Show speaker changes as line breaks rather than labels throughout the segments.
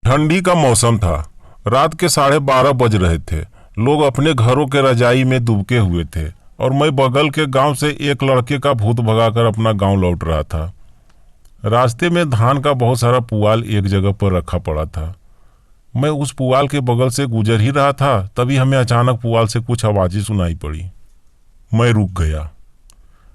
ठंडी का मौसम था। रात के 12:30 बज रहे थे। लोग अपने घरों के रजाई में दुबके हुए थे और मैं बगल के गांव से एक लड़के का भूत भगाकर अपना गांव लौट रहा था। रास्ते में धान का बहुत सारा पुआल एक जगह पर रखा पड़ा था। मैं उस पुआल के बगल से गुजर ही रहा था, तभी हमें अचानक पुआल से कुछ आवाज़ें सुनाई पड़ी। मैं रुक गया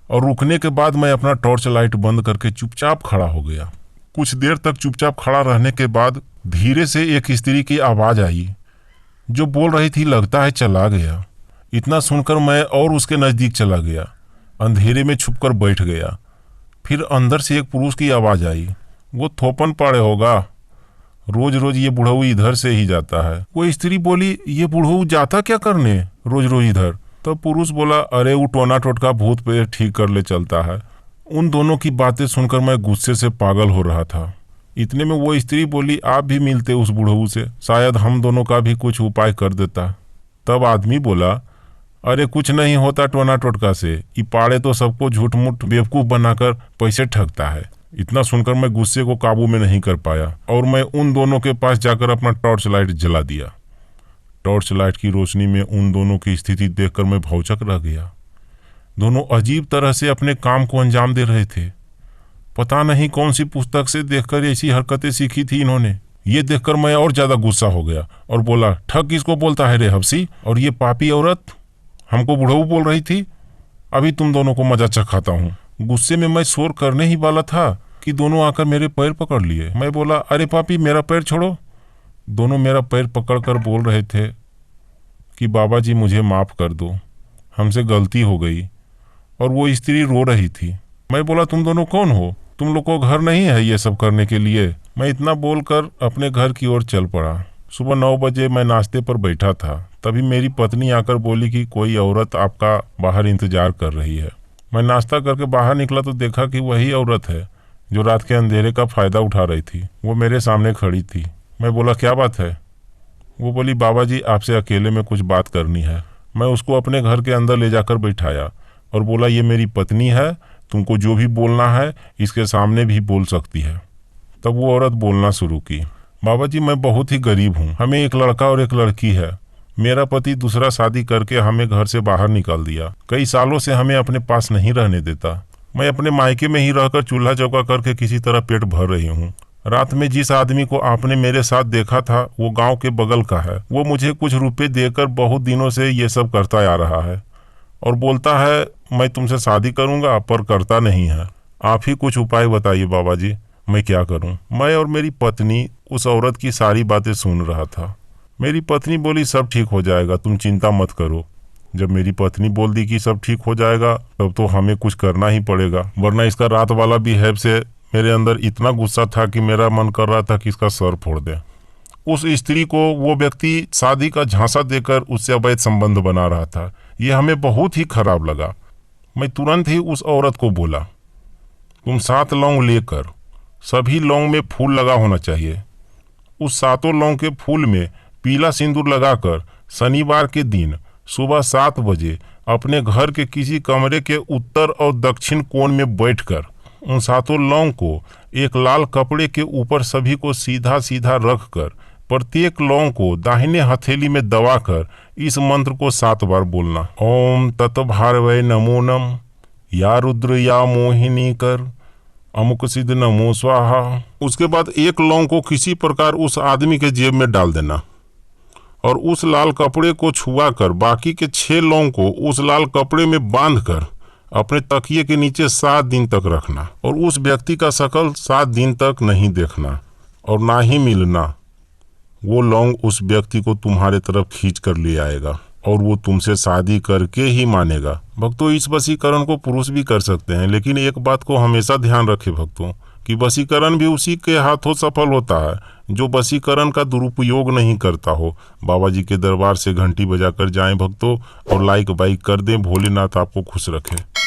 और रुकने के बाद मैं अपना टॉर्च लाइट बंद करके चुपचाप खड़ा हो गया। कुछ देर तक चुपचाप खड़ा रहने के बाद धीरे से एक स्त्री की आवाज़ आई जो बोल रही थी, लगता है चला गया। इतना सुनकर मैं और उसके नज़दीक चला गया, अंधेरे में छुपकर बैठ गया। फिर अंदर से एक पुरुष की आवाज़ आई, वो थोपन पाड़े होगा, रोज रोज ये बुढ़ऊ इधर से ही जाता है। वो स्त्री बोली, ये बुढ़ऊ जाता क्या करने रोज रोज इधर? तब पुरुष बोला, अरे वो टोना टोटका भूत पे ठीक कर ले चलता है। उन दोनों की बातें सुनकर मैं गुस्से से पागल हो रहा था। इतने में वो स्त्री बोली, आप भी मिलते उस बुढ़ऊ से, शायद हम दोनों का भी कुछ उपाय कर देता। तब आदमी बोला, अरे कुछ नहीं होता टोना टोटका से, ये पाड़े तो सबको झूठ मूठ बेवकूफ़ बनाकर पैसे ठगता है। इतना सुनकर मैं गुस्से को काबू में नहीं कर पाया और मैं उन दोनों के पास जाकर अपना टॉर्च लाइट जला दिया। टॉर्च लाइट की रोशनी में उन दोनों की स्थिति देखकर मैं भौचक रह गया। दोनों अजीब तरह से अपने काम को अंजाम दे रहे थे। पता नहीं कौन सी पुस्तक से देखकर ऐसी हरकतें सीखी थी इन्होंने। ये देखकर मैं और ज़्यादा गुस्सा हो गया और बोला, ठग किसको बोलता है रे हफ्सी? और ये पापी औरत हमको बुढ़ऊ बोल रही थी, अभी तुम दोनों को मजा चखाता हूँ। गुस्से में मैं शोर करने ही वाला था कि दोनों आकर मेरे पैर पकड़ लिए। मैं बोला, अरे पापी मेरा पैर छोड़ो। दोनों मेरा पैर पकड़कर बोल रहे थे कि बाबा जी मुझे माफ़ कर दो, हमसे गलती हो गई। और वो स्त्री रो रही थी। मैं बोला, तुम दोनों कौन हो? तुम लोग को घर नहीं है ये सब करने के लिए? मैं इतना बोलकर अपने घर की ओर चल पड़ा। सुबह 9 बजे मैं नाश्ते पर बैठा था, तभी मेरी पत्नी आकर बोली कि कोई औरत आपका बाहर इंतजार कर रही है। मैं नाश्ता करके बाहर निकला तो देखा कि वही औरत है जो रात के अंधेरे का फ़ायदा उठा रही थी। वो मेरे सामने खड़ी थी। मैं बोला, क्या बात है? वो बोली, बाबा जी आपसे अकेले में कुछ बात करनी है। मैं उसको अपने घर के अंदर ले जाकर बैठाया और बोला, ये मेरी पत्नी है, तुमको जो भी बोलना है इसके सामने भी बोल सकती है। तब वो औरत बोलना शुरू की, बाबा जी मैं बहुत ही गरीब हूँ, हमें एक लड़का और एक लड़की है। मेरा पति दूसरा शादी करके हमें घर से बाहर निकाल दिया। कई सालों से हमें अपने पास नहीं रहने देता। मैं अपने मायके में ही रहकर चूल्हा चौका करके किसी तरह पेट भर रही हूँ। रात में जिस आदमी को आपने मेरे साथ देखा था वो गांव के बगल का है। वो मुझे कुछ रुपए देकर बहुत दिनों से ये सब करता आ रहा है और बोलता है मैं तुमसे शादी करूंगा, पर करता नहीं है। आप ही कुछ उपाय बताइए बाबा जी, मैं क्या करूं? मैं और मेरी पत्नी उस औरत की सारी बातें सुन रहा था। मेरी पत्नी बोली, सब ठीक हो जाएगा, तुम चिंता मत करो। जब मेरी पत्नी बोल दी कि सब ठीक हो जाएगा, तब तो हमें कुछ करना ही पड़ेगा, वरना इसका रात वाला बिहेव से मेरे अंदर इतना गुस्सा था कि मेरा मन कर रहा था कि इसका सर फोड़ दे। उस स्त्री को वो व्यक्ति शादी का झांसा देकर उससे अवैध संबंध बना रहा था। ये हमें बहुत ही खराब लगा। मैं तुरंत ही उस औरत को बोला, तुम 7 लौंग लेकर, सभी लौंग में फूल लगा होना चाहिए। उस 7 लौंग के फूल में पीला सिंदूर लगाकर शनिवार के दिन सुबह 7 बजे अपने घर के किसी कमरे के उत्तर और दक्षिण कोण में बैठकर उन 7 लौंग को एक लाल कपड़े के ऊपर सभी को सीधा सीधा रखकर प्रत्येक लौंग को दाहिने हथेली में दबाकर इस मंत्र को 7 बार बोलना, ओम तत्भारवै नमो नम, या रुद्र या मोहिनी कर अमुक सिद्ध नमो स्वाहा। उसके बाद एक लौंग को किसी प्रकार उस आदमी के जेब में डाल देना और उस लाल कपड़े को छुआ कर बाकी के 6 लौंग को उस लाल कपड़े में बांधकर अपने तकिए के नीचे 7 दिन तक रखना और उस व्यक्ति का शक्ल 7 दिन तक नहीं देखना और ना ही मिलना। वो लौंग उस व्यक्ति को तुम्हारे तरफ खींच कर ले आएगा और वो तुमसे शादी करके ही मानेगा। भक्तों, इस वशीकरण को पुरुष भी कर सकते हैं, लेकिन एक बात को हमेशा ध्यान रखें भक्तों कि वशीकरण भी उसी के हाथों सफल होता है जो वशीकरण का दुरुपयोग नहीं करता हो। बाबा जी के दरबार से घंटी बजाकर जाएं भक्तों और लाइक बाइक कर दें। भोलेनाथ आपको खुश रखे।